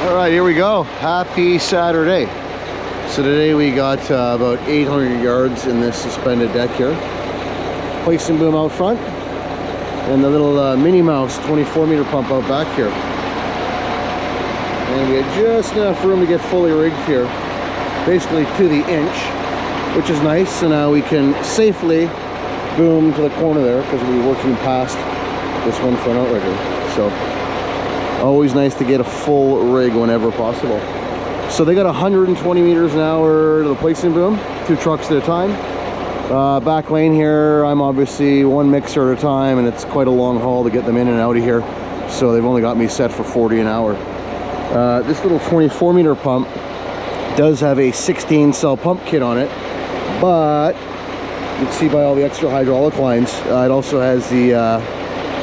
All right, here we go. Happy Saturday. So today we got about 800 yards in this suspended deck here. Placing boom out front, and the little Minnie Mouse 24-meter pump out back here. And we had just enough room to get fully rigged here, basically to the inch, which is nice. So now we can safely boom to the corner there because we'll be working past this one front outrigger. So always nice to get a full rig whenever possible. So they got 120 meters an hour to the placing boom, 2 trucks at a time. Back lane here, I'm obviously one mixer at a time, and it's quite a long haul to get them in and out of here. So they've only got me set for 40 an hour. This little 24-meter pump does have a 16-cell pump kit on it, but you can see by all the extra hydraulic lines, it also has the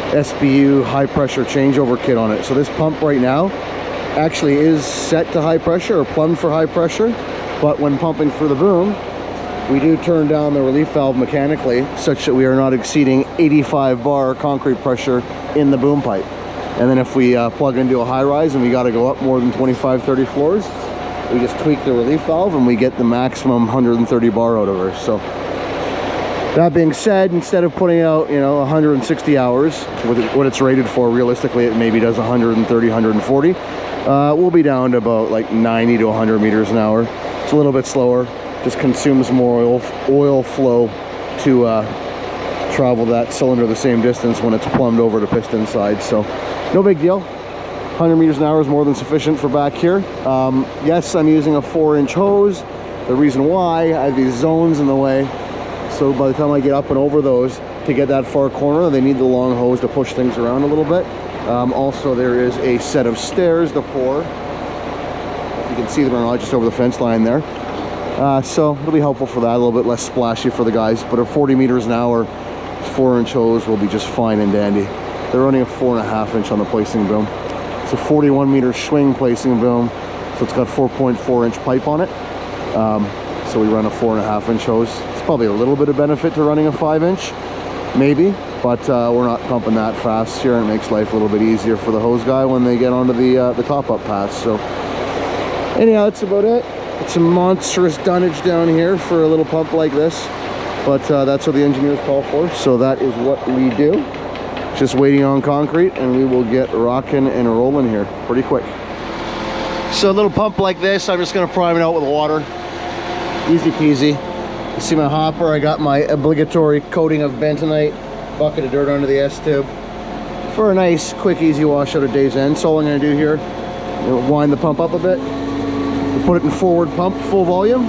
SBU high pressure changeover kit on it. So this pump right now actually is set to high pressure or plumbed for high pressure, but when pumping through the boom, we do turn down the relief valve mechanically such that we are not exceeding 85 bar concrete pressure in the boom pipe. And then if we plug into a high rise and we got to go up more than 25-30 floors, we just tweak the relief valve and we get the maximum 130 bar out of her. So that being said, instead of putting out, 160 hours, what it's rated for, realistically it maybe does 130, 140. We'll be down to about like 90 to 100 meters an hour. It's a little bit slower, just consumes more oil flow to travel that cylinder the same distance when it's plumbed over to piston side. So no big deal. 100 meters an hour is more than sufficient for back here. Yes, I'm using a 4-inch hose. The reason why, I have these zones in the way. So by the time I get up and over those, to get that far corner, they need the long hose to push things around a little bit. Also, there is a set of stairs to pour. If you can see them or not, just over the fence line there. So it'll be helpful for that, a little bit less splashy for the guys. But at 40 meters an hour, 4-inch hose will be just fine and dandy. They're running a 4.5-inch on the placing boom. It's a 41-meter Schwing placing boom, so it's got 4.4-inch pipe on it. So we run a 4.5-inch hose. It's probably a little bit of benefit to running a 5-inch, maybe, but we're not pumping that fast here, and it makes life a little bit easier for the hose guy when they get onto the top-up pass. So anyhow, that's about it. It's a monstrous dunnage down here for a little pump like this, but that's what the engineers call for, so that is what we do. Just waiting on concrete, and we will get rocking and rolling here pretty quick. So a little pump like this, I'm just going to prime it out with water. Easy peasy. You see my hopper, I got my obligatory coating of bentonite, bucket of dirt under the S-tube for a nice, quick, easy wash out at day's end. So all I'm going to do here, wind the pump up a bit, put it in forward pump, full volume.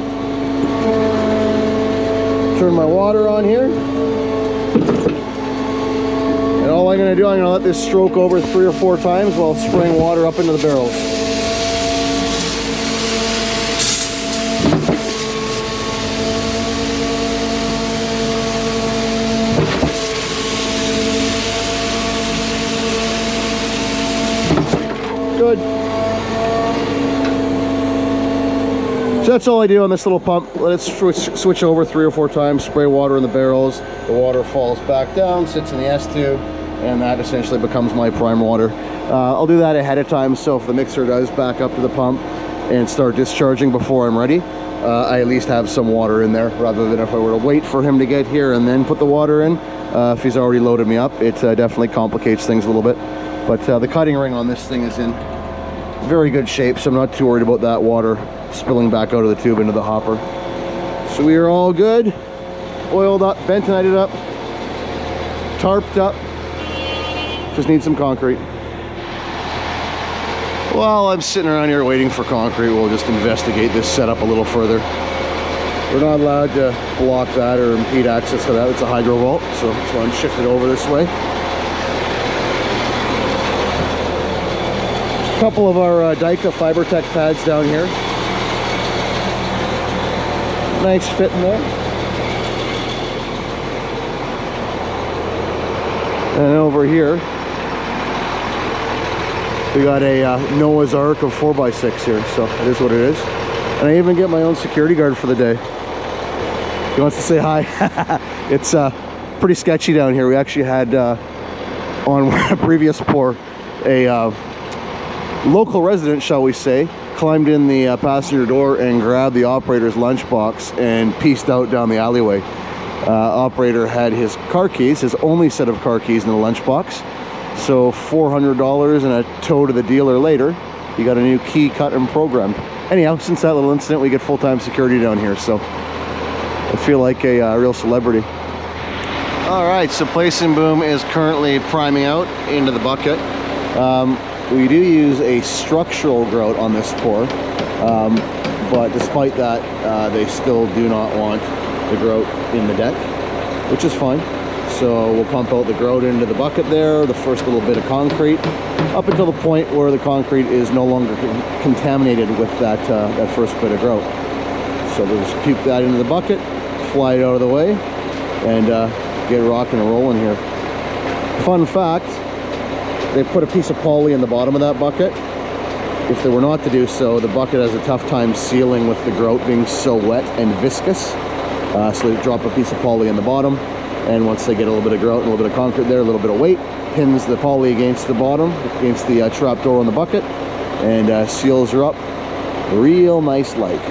Turn my water on here. And all I'm going to do, I'm going to let this stroke over 3 or 4 times while spraying water up into the barrels. Good. So that's all I do on this little pump. Let it switch over 3 or 4 times, spray water in the barrels. The water falls back down, sits in the S-tube, and that essentially becomes my prime water. I'll do that ahead of time, so if the mixer does back up to the pump and start discharging before I'm ready, I at least have some water in there, rather than if I were to wait for him to get here and then put the water in. If he's already loaded me up, it definitely complicates things a little bit. But the cutting ring on this thing is in very good shape, so I'm not too worried about that water spilling back out of the tube into the hopper. So we are all good, oiled up, bentonited up, tarped up. Just need some concrete. While I'm sitting around here waiting for concrete, we'll just investigate this setup a little further. We're not allowed to block that or impede access to that. It's a hydro vault, so I'm shifted over this way. A couple of our Dyka FiberTech pads down here. Nice fit in there. And over here, we got a Noah's Ark of 4x6 here, so it is what it is. And I even get my own security guard for the day. He wants to say hi. It's pretty sketchy down here. We actually had on a previous pour a local resident, shall we say, climbed in the passenger door and grabbed the operator's lunchbox and pieced out down the alleyway. Operator had his car keys, his only set of car keys in the lunchbox. So $400 and a tow to the dealer later, he got a new key cut and programmed. Anyhow, since that little incident, we get full-time security down here, so I feel like a real celebrity. All right, so Place and Boom is currently priming out into the bucket. We do use a structural grout on this pour, but despite that, they still do not want the grout in the deck, which is fine. So we'll pump out the grout into the bucket there, the first little bit of concrete, up until the point where the concrete is no longer contaminated with that first bit of grout. So we'll just puke that into the bucket, fly it out of the way, and get rocking and rolling here. Fun fact, they put a piece of poly in the bottom of that bucket. If they were not to do so, the bucket has a tough time sealing with the grout being so wet and viscous. So they drop a piece of poly in the bottom, and once they get a little bit of grout and a little bit of concrete there, a little bit of weight, pins the poly against the bottom, against the trap door on the bucket, and seals her up real nice like.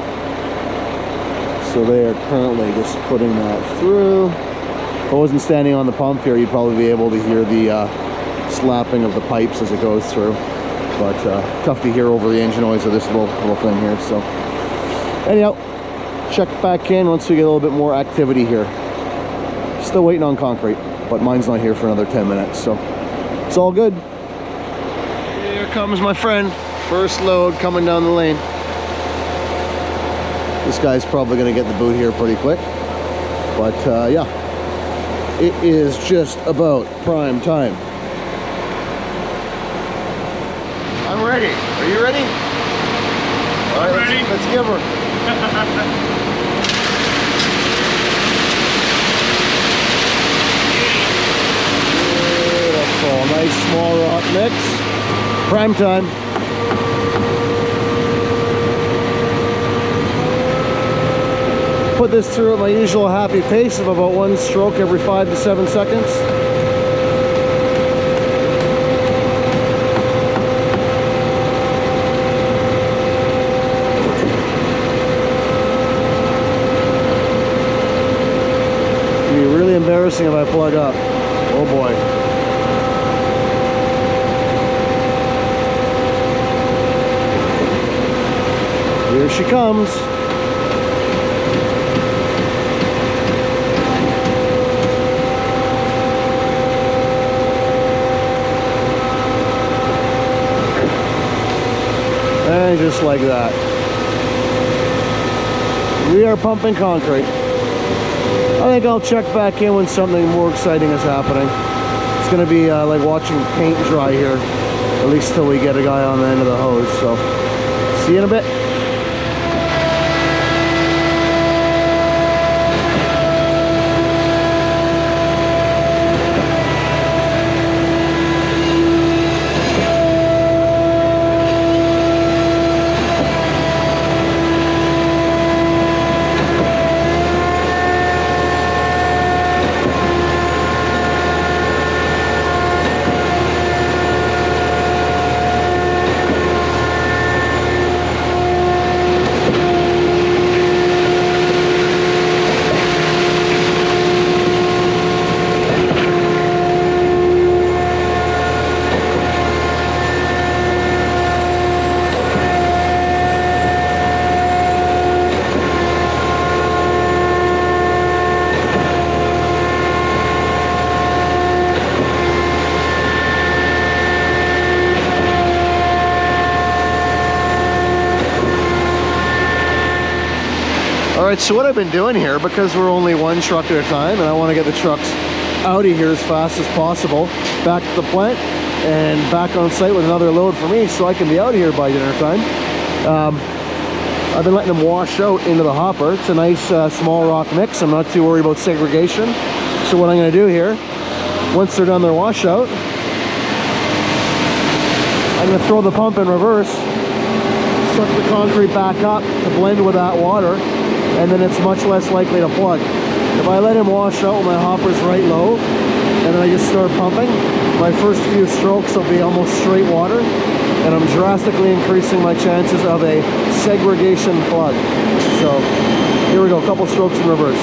So they are currently just putting that through. If I wasn't standing on the pump here, you'd probably be able to hear the slapping of the pipes as it goes through, but tough to hear over the engine noise of this little thing here. So anyhow, check back in once we get a little bit more activity here. Still waiting on concrete, but mine's not here for another 10 minutes, so it's all good. Here comes my friend, first load coming down the lane. This guy's probably gonna get the boot here pretty quick, but yeah, it is just about prime time. I'm ready. Are you ready? All right, let's give her. Beautiful, nice small rock mix. Prime time. Put this through at my usual happy pace of about 1 stroke every 5 to 7 seconds. Embarrassing if I plug up. Oh boy. Here she comes. And just like that, we are pumping concrete. I think I'll check back in when something more exciting is happening. It's going to be like watching paint dry here, at least till we get a guy on the end of the hose. So, see you in a bit. Alright, so what I've been doing here, because we're only one truck at a time, and I want to get the trucks out of here as fast as possible, back to the plant, and back on site with another load for me, so I can be out of here by dinner time. I've been letting them wash out into the hopper. It's a nice small rock mix. I'm not too worried about segregation. So what I'm going to do here, once they're done their washout, I'm going to throw the pump in reverse, suck the concrete back up to blend with that water, and then it's much less likely to plug. If I let him wash out when my hopper's right low, and then I just start pumping, my first few strokes will be almost straight water, and I'm drastically increasing my chances of a segregation plug. So here we go, a couple strokes in reverse.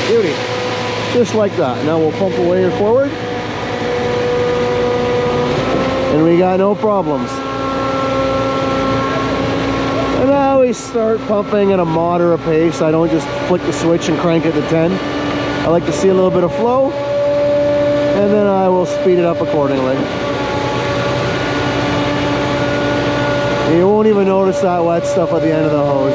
Beauty. Just like that. Now we'll pump away and forward. And we got no problems. And now we start pumping at a moderate pace. I don't just flick the switch and crank it to 10. I like to see a little bit of flow, and then I will speed it up accordingly. And you won't even notice that wet stuff at the end of the hose.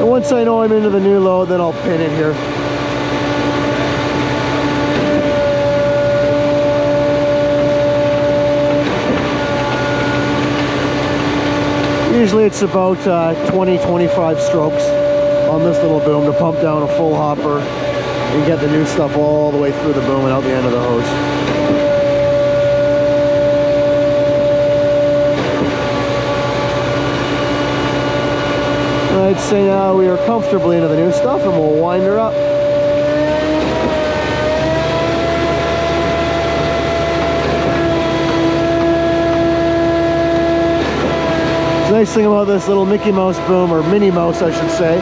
And once I know I'm into the new load, then I'll pin it here. Usually it's about 20-25 strokes on this little boom to pump down a full hopper and get the new stuff all the way through the boom and out the end of the hose. And I'd say now we are comfortably into the new stuff, and we'll wind her up. The nice thing about this little Mickey Mouse boom, or Minnie Mouse I should say,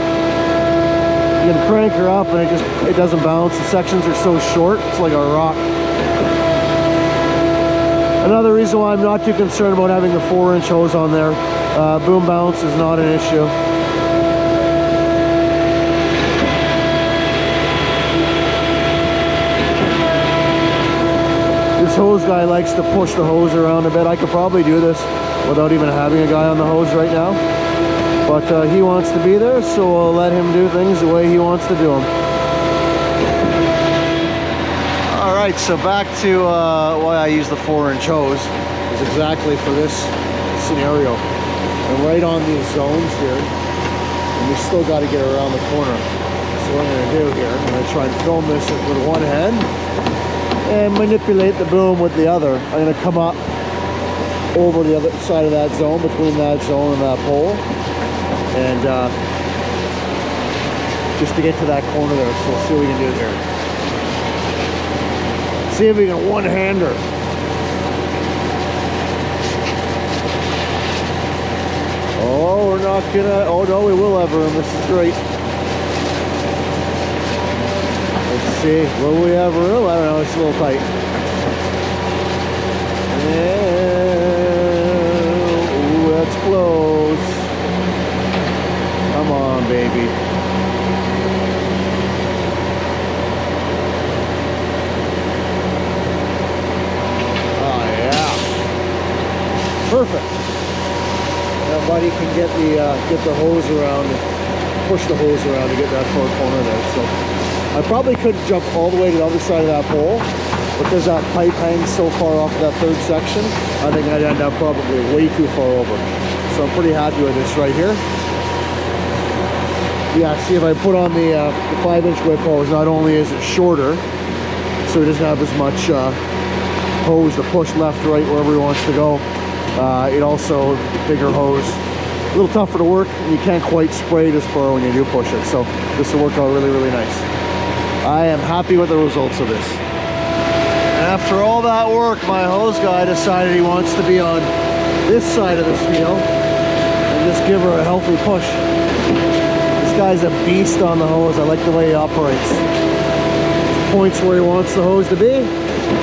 you can crank her up and it doesn't bounce. The sections are so short, it's like a rock. Another reason why I'm not too concerned about having the 4-inch hose on there. Boom bounce is not an issue. This hose guy likes to push the hose around a bit. I could probably do this without even having a guy on the hose right now, but he wants to be there, so we'll let him do things the way he wants to do them. All right, so back to why I use the 4-inch hose is exactly for this scenario. And right on these zones here, and we still got to get around the corner. So what I'm going to do here, I'm going to try and film this with one hand and manipulate the boom with the other. I'm going to come up over the other side of that zone, between that zone and that pole, and just to get to that corner there. So we'll see what we can do here. See if we can one-hander. Oh, we're not gonna, oh no, we will have room. This is great. Let's see, will we have room? I don't know, it's a little tight. That's close. Come on, baby. Oh yeah. Perfect. Now buddy can get the hose around, push the hose around to get that far corner there. So I probably couldn't jump all the way to the other side of that pole, because that pipe hangs so far off of that third section. I think I'd end up probably way too far over. So I'm pretty happy with this right here. Yeah, see, if I put on the 5-inch whip hose, not only is it shorter, so it doesn't have as much hose to push left, right, wherever he wants to go. It also, bigger hose, a little tougher to work, and you can't quite spray this far when you do push it. So this will work out really, really nice. I am happy with the results of this. After all that work, my hose guy decided he wants to be on this side of this wheel and just give her a healthy push. This guy's a beast on the hose. I like the way he operates. Just points where he wants the hose to be,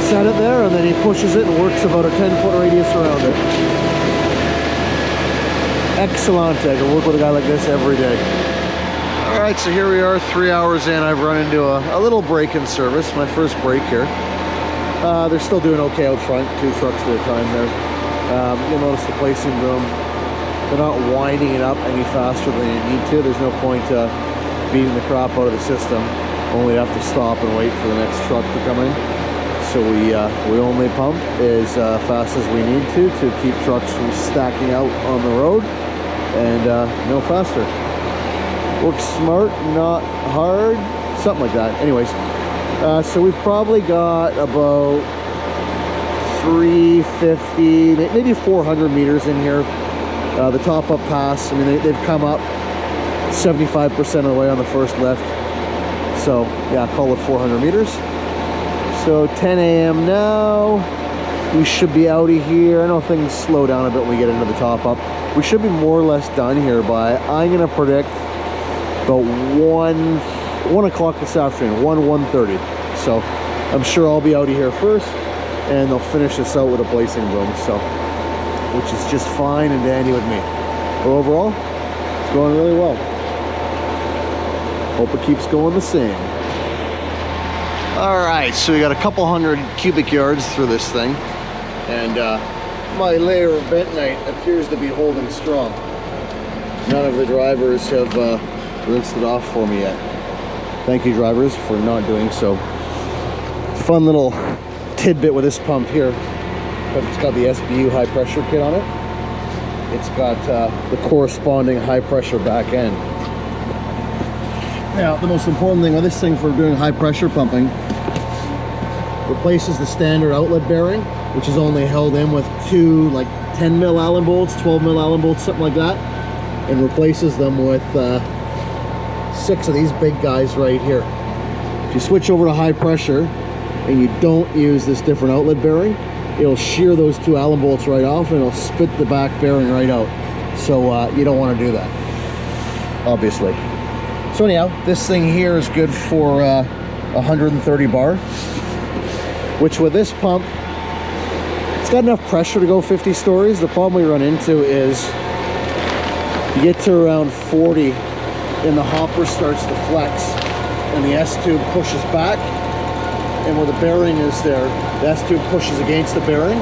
set it there, and then he pushes it and works about a 10-foot radius around it. Excellent. I can work with a guy like this every day. All right, so here we are 3 hours in. I've run into a little break in service, my first break here. They're still doing okay out front, 2 trucks at a time there. You'll notice the placing boom. They're not winding it up any faster than you need to. There's no point beating the crap out of the system. Only have to stop and wait for the next truck to come in. So we only pump as fast as we need to keep trucks from stacking out on the road, and no faster. Work smart, not hard, something like that. Anyways, So we've probably got about 350, maybe 400 meters in here. The top up pass, I mean, they've come up 75% of the way on the first lift. So yeah, call it 400 meters. So 10 a.m. now. We should be out of here. I know things slow down a bit when we get into the top up. We should be more or less done here by, I'm gonna predict about 1 o'clock this afternoon, 1:30. So I'm sure I'll be out of here first, and they'll finish this out with a placing boom. So, which is just fine and dandy with me. But overall, it's going really well. Hope it keeps going the same. All right, so we got a couple hundred cubic yards through this thing, and my layer of bentonite appears to be holding strong. None of the drivers have rinsed it off for me yet. Thank you, drivers, for not doing so. Fun little tidbit with this pump here, because it's got the SBU high pressure kit on it. It's got the corresponding high pressure back end. Now, the most important thing with this thing for doing high pressure pumping, replaces the standard outlet bearing, which is only held in with 2 like 10 mil Allen bolts, 12 mil Allen bolts, something like that, and replaces them with 6 of these big guys right here. If you switch over to high pressure and you don't use this different outlet bearing, it'll shear those 2 Allen bolts right off and it'll spit the back bearing right out. So you don't want to do that, obviously. So anyhow, this thing here is good for 130 bar, which with this pump, it's got enough pressure to go 50 stories. The problem we run into is you get to around 40 and the hopper starts to flex and the S-tube pushes back, and where the bearing is there, the S-tube pushes against the bearing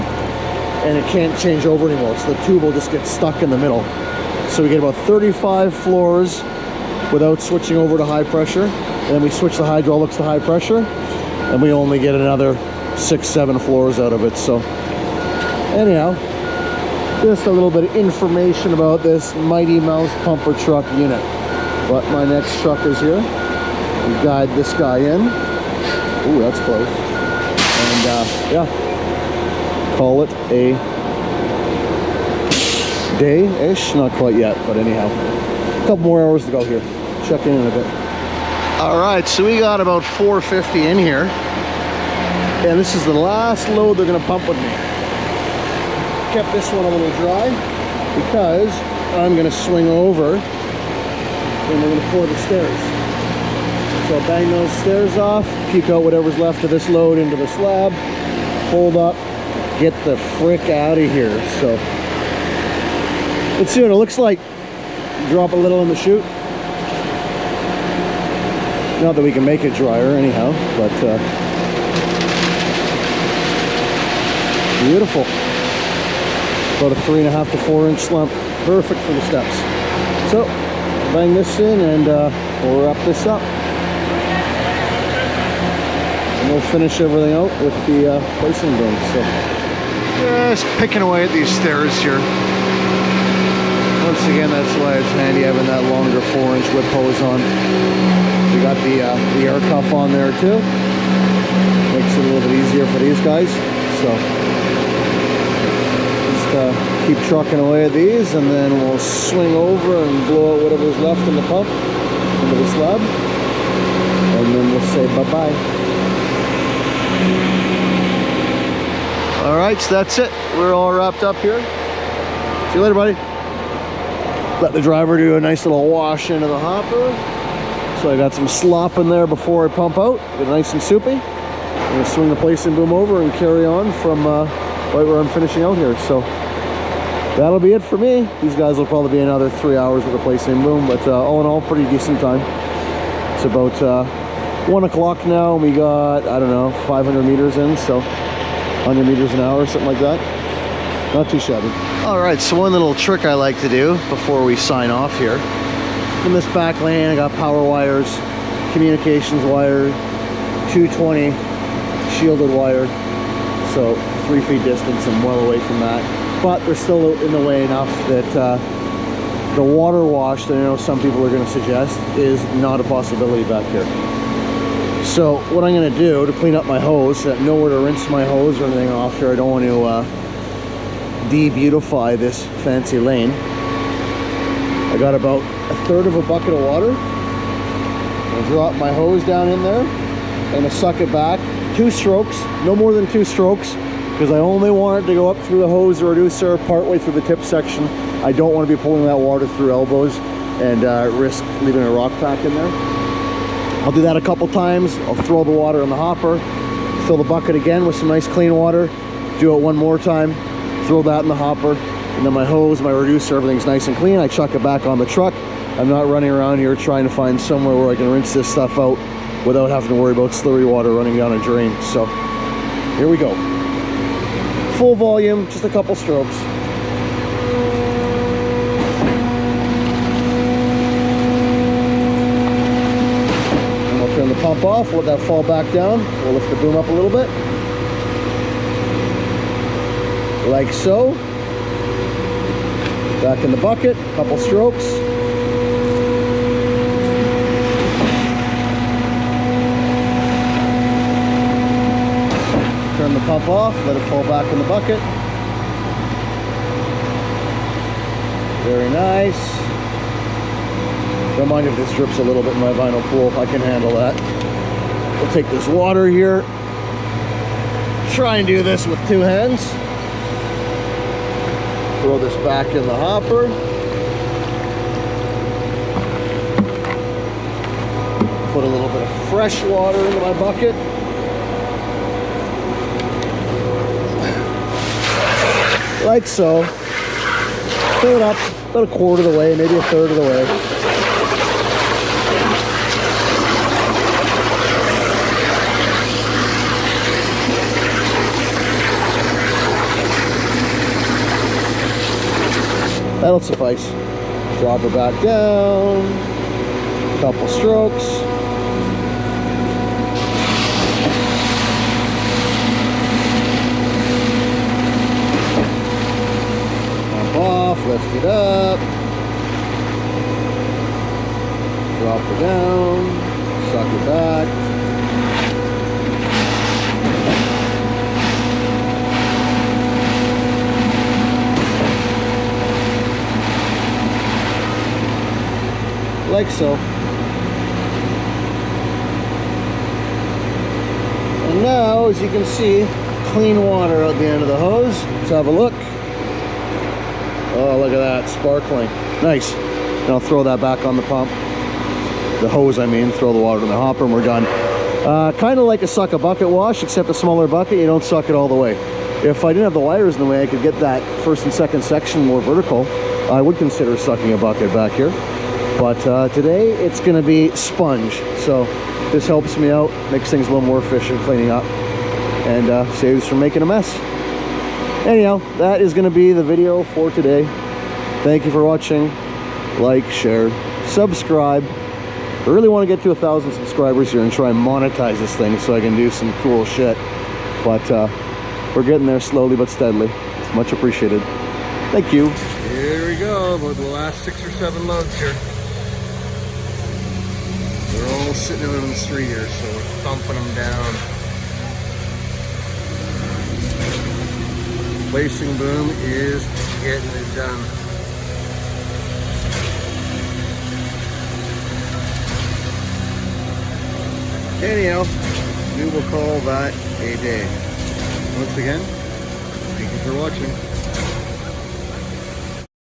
and it can't change over anymore. So the tube will just get stuck in the middle. So we get about 35 floors without switching over to high pressure, and then we switch the hydraulics to high pressure and we only get another 6-7 floors out of it. So anyhow, just a little bit of information about this Mighty Mouse pumper truck unit. But my next truck is here. We guide this guy in. Ooh, that's close. And yeah, call it a day-ish, not quite yet, but anyhow, a couple more hours to go here. Check in a bit. All right, so we got about 450 in here, and this is the last load they're gonna pump with me. Kept this one a little dry because I'm gonna swing over and we're gonna pour the stairs. So I'll bang those stairs off, puke out whatever's left of this load into the slab, fold up, get the frick out of here. So let's see what it looks like. Drop a little in the chute. Not that we can make it drier anyhow, but beautiful. About a 3.5 to 4 inch slump, perfect for the steps. So bang this in and we'll wrap this up. And we'll finish everything out with the placing boom. So just picking away at these stairs here. Once again, that's why it's handy having that longer 4-inch whip hose on. We got the air cuff on there too. Makes it a little bit easier for these guys. So just keep trucking away at these, and then we'll swing over and blow out whatever's left in the pump into the slab, and then we'll say bye-bye. All right, so that's it. We're all wrapped up here. See you later, buddy. Let the driver do a nice little wash into the hopper. So I got some slop in there before I pump out. Get it nice and soupy. I'm gonna swing the placing boom over and carry on from right where I'm finishing out here. So that'll be it for me. These guys will probably be another 3 hours with the placing boom, but all in all, pretty decent time. It's about 1 o'clock now, and we got, I don't know, 500 meters in, so 100 meters an hour, something like that. Not too shabby. All right, so one little trick I like to do before we sign off here. In this back lane, I got power wires, communications wire, 220 shielded wire, so 3 feet distance. I'm well away from that, but they're still in the way enough that the water wash that I know some people are going to suggest is not a possibility back here. So what I'm going to do to clean up my hose, I know where to rinse my hose or anything off here. I don't want to de-beautify this fancy lane. I got about a third of a bucket of water. I'll drop my hose down in there. I'm going to suck it back. 2 strokes, no more than 2 strokes, because I only want it to go up through the hose reducer, partway through the tip section. I don't want to be pulling that water through elbows and risk leaving a rock pack in there. I'll do that a couple times. I'll throw the water in the hopper, fill the bucket again with some nice clean water, do it one more time, throw that in the hopper, and then my hose, my reducer, everything's nice and clean. I chuck it back on the truck. I'm not running around here trying to find somewhere where I can rinse this stuff out without having to worry about slurry water running down a drain. So here we go. Full volume, just a couple strokes. And I'll turn the pump off, let that fall back down. We'll lift the boom up a little bit. Like so. Back in the bucket, couple strokes. Turn the pump off, let it fall back in the bucket. Very nice. Don't mind if this drips a little bit in my vinyl pool, I can handle that. We'll take this water here. Try and do this with 2 hands. Throw this back in the hopper. Put a little bit of fresh water into my bucket. Like so. Fill it up about a quarter of the way, maybe a third of the way. That'll suffice. Drop her back down. Couple strokes. Lift it up, drop it down, suck it back. Like so. And now, as you can see, clean water out the end of the hose. Let's have a look. Oh, look at that, sparkling. Nice. Now throw that back on the pump. The hose, I mean. Throw the water in the hopper and we're done. Kind of like a suck a bucket wash, except a smaller bucket. You don't suck it all the way. If I didn't have the wires in the way, I could get that first and second section more vertical. I would consider sucking a bucket back here. But today, it's going to be sponge. So this helps me out, makes things a little more efficient cleaning up, and saves from making a mess. Anyhow, that is going to be the video for today. Thank you for watching. Like, share, subscribe. I really want to get to 1,000 subscribers here and try and monetize this thing so I can do some cool shit. But we're getting there slowly but steadily. It's much appreciated. Thank you. Here we go, about the last 6 or 7 loads here. They're all sitting out on the street here, so we're thumping them down. Placing boom is getting it done. Anyhow, we will call that a day. Once again, thank you for watching.